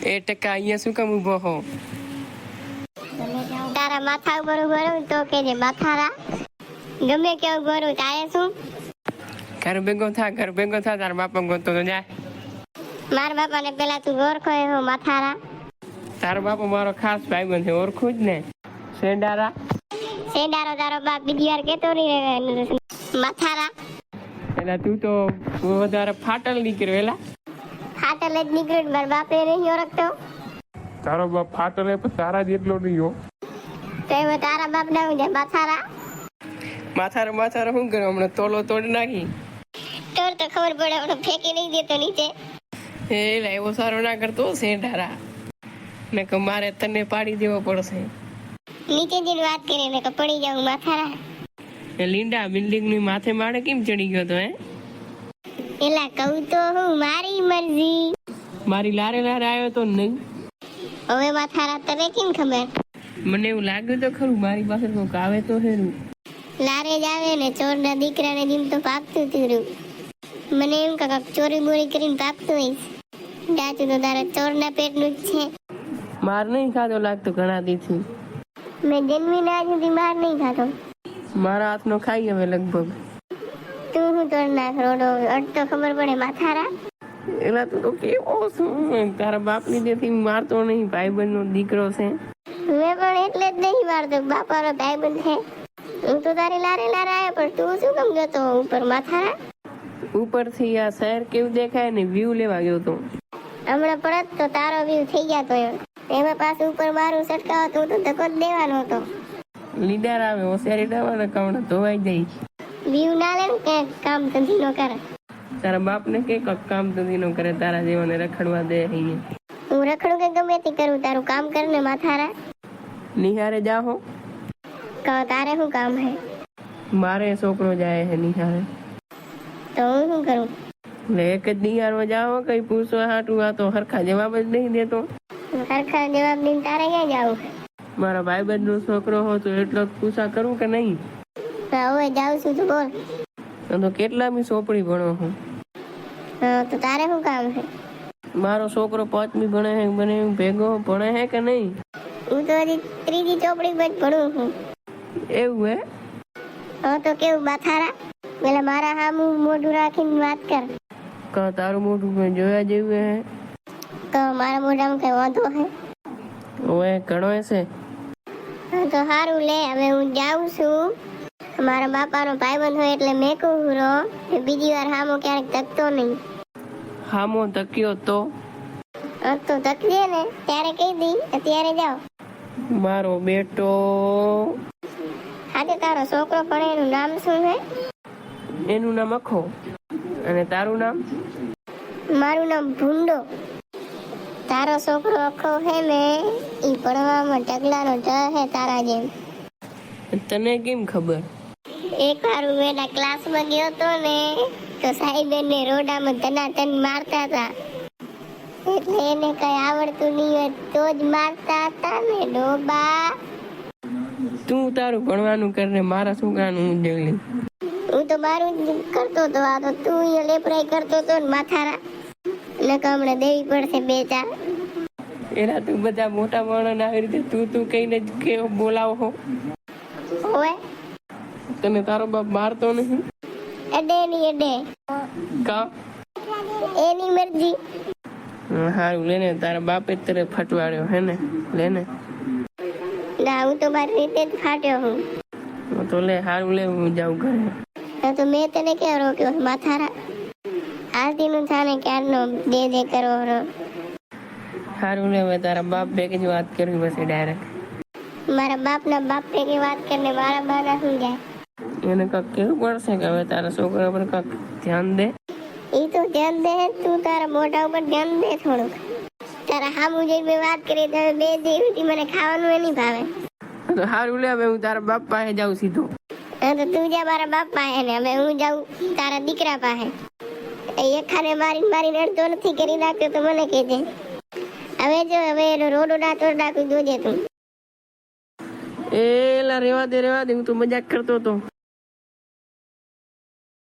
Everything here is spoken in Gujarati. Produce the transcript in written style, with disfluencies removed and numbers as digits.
એ ટકા અહીંયા શું કામ ઊભો હો? તારા માથા ઉપર ઉભો તો કે જે માથારા ગમે કેવું ગોરું તારે શું? ઘર ભેગો થા તારા બાપા ગોતો તો જા. મારા બાપાને પેલા તું ઓળખો એવો માથારા? તારો બાપો મારો ખાસ ભાઈબંધ છે, ઓળખું જ ને. શેડારો તારો બાપ બીજી વાર કેતો નહીં માથારા. એટલે તું તો વધારે ફાટલ નીકળ્યો. એલા ફાટલ જ નીકળ્યું, મારા બાપે નહીં ઓળખતો. તારો બાપ ફાટલ પણ તારા જેટલો નહીં હો. તો એમાં તારા બાપ ના હું માથારા શું કર્યો હમણાં? તોલો તોડી નાખી. તોર તો ખબર પડે, હમણાં ફેંકી નહીં દેતો નીચે. એલા એવો સારો ના કરતો શેડારા, ને કે મારે તને પાડી દેવો પડશે. નીચે જઈને વાત કરીને કે પડી જાઉં માથારા. એ લીંડા બિલ્ડિંગ ની માથે માળે કેમ ચડી ગયો તો? એલા કહું તો હું મારી મરજી. મારી લારે આવ્યો તો નહીં. હવે માથારા તને કેમ ખબર? મને એવું લાગ્યું તો ખરું મારી પાસે કોક આવે તો હેરું. લારે જ આવે ને ચોરના દીકરાને જેમ તો પાકતું તીરું. મને એમ કે ચોરી બોરી કરીને પાકતું હોઈશ. સાચું તો તારા ચોરના પેટનું જ છે. માર નહીં ખાતો લાગતો ઘણા દીથી. મેં જન્મીને આજ સુધી માર નહીં ખાતો. મારા હાથનો ખાઈ હવે લગભગ. તું હું તોડ નાખ રોડો અડતો ખબર પડે માથારા. એલા તું તો કેવો છું? તારા બાપની દેથી મારતો નહીં, ભાઈબંધનો દીકરો છે. મેં પણ એટલે જ નહીં મારતો, બાપાનો ભાઈબંધ છે. હું તો તારી લારે આવ્યો, પણ તું શું કામ ગયો તો ઉપર માથારા? ઉપરથી આ શહેર કેવું દેખાય ને વ્યૂ લેવા ગયો તો. હમણાં પડત તો તારો વ્યૂ થઈ ગયા તો એમાં પાછું ઉપર મારું સટકાવ તો ધક્કો જ દેવાનો હતો. લીડર આવે હોશિયારી ડાવાના કામડા ધોવાઈ જાય. વ્યૂ ના લે કે કામ ધંધી નો કરે. તારા બાપ ને કે કામ ધંધી નો કરે, તારા જેવાને રખડવા દે અહીંયા. હું રખડું કે ગમે તે કરું, તારું કામ કર ને માથારા. નિહારે જાહો. તારે શું કામ હે? મારે છોકરો જાય હે નિહારે. તો હું શું કરું? એક જ નિહારવા જાઓ, કઈ પૂછવા હાટું આ તો હરખા જવાબ જ નહીં દેતો. હરખા જવાબ દઈને તારે ક્યાં જાવું? મારા ભાઈબંધ નો છોકરો હો તો એટલો પૂછા કરું કે નહીં? હવે જાઉં છું તો બોલ. તો કેટલા મી ચોપડી ભણો હું? તો તારે શું કામ છે? મારો છોકરો 5મી ભણે હે, મને ભેગો ભણે હે કે નહીં? હું તો હજી 3જી ચોપડી પર ભણું છું. એવું હે? હા તો કેવું માથારા? પેલા મારા હામું મોઢું રાખીને વાત કર. તારું મોઢું મેં જોયા જેવું હે. તો મારા મોઢામાં કઈ વાંધો હે? ઓએ ઘણો છે. તો સારું લે, હવે હું જાઉં છું. મારા બાપાનો ભાઈબંધ હોય એટલે મેં કહું રો બીજી વાર હામો ક્યારેક તકતો નહીં. હામો તક્યો તો તકજે ને ત્યારે કહી દી, અત્યારે જાઓ. મારો બેટો. આજે તારો છોકરો પણ એનું નામ શું છે? એનું નામ અખો. અને તારું નામ? મારું નામ ભૂંડો. તારો છોકરો અખો હે ને ઈ ભણવામાં ઢગલાનો ઢ હે તારા જેમ. તને કેમ ખબર? એક વાર હું એના ક્લાસમાં ગયો તો ને તો સાહેબ એને રોડામાં ધનાધન મારતા હતા. એટલે એને કઈ આવડતું નહીં હોય તો જ મારતા હતા ને ડોબા. તું તારું ભણવાનું કરીને મારા છોકરાનું હું જગલી. હું તો મારું જ કરતો તો, આ તો તું અહીંયા લેપરાઈ કરતો તો ને માથારા. એટલે કે હમણાં દેવી પડશે 2-4. એના તું બધા મોટા માણસ આવી રીતે તું કહીને જ કેવો બોલાવો હો. ઓય તને તારો બાપ મારતો નહીં? અડે ની અડે કા એની મરજી. હારું લેને, તારા બાપે જ તને ફટવાડ્યો હે ને, લેને. ના હું તો મારી રીતે જ ફાટ્યો હું. તો લે, હારું લે, હું જાઉં ઘરે. તો મેં તને ક્યાં રોક્યો માથારા? આરતી નું થાને ક્યારનો દે કરો. હારું લે, હવે તારા બાપ ભેગી જ વાત કરવી પછી ડાયરેક્ટ. મારા બાપના બાપ ભેગી વાત કરીને મારા બાના શું જાય? એને કાક કેવું પડશે કે હવે તારા છોકરા પર કાક ધ્યાન દે. ઈ તો ધ્યાન દે, તું તારા મોઢા ઉપર ધ્યાન દે થોડુંક. તારા હામું જઈને વાત કરી તો બે દેવી મને ખાવાનું એ નહીં ભાવે. તો હારું લે, હવે હું તારા બાપ પાસે જાઉં સીધો. તો તું જા મારા બાપ પાસે ને હવે હું જાઉં તારા દીકરા પાસે. એખાને મારીને અડધો નથી કરી નાખ્યો તો મને કહેજે. હવે જો હવે એનો રોડો ડાતો ડાકું જોજે તું. એલા રેવા દે, હું તો મજાક કરતો હતો.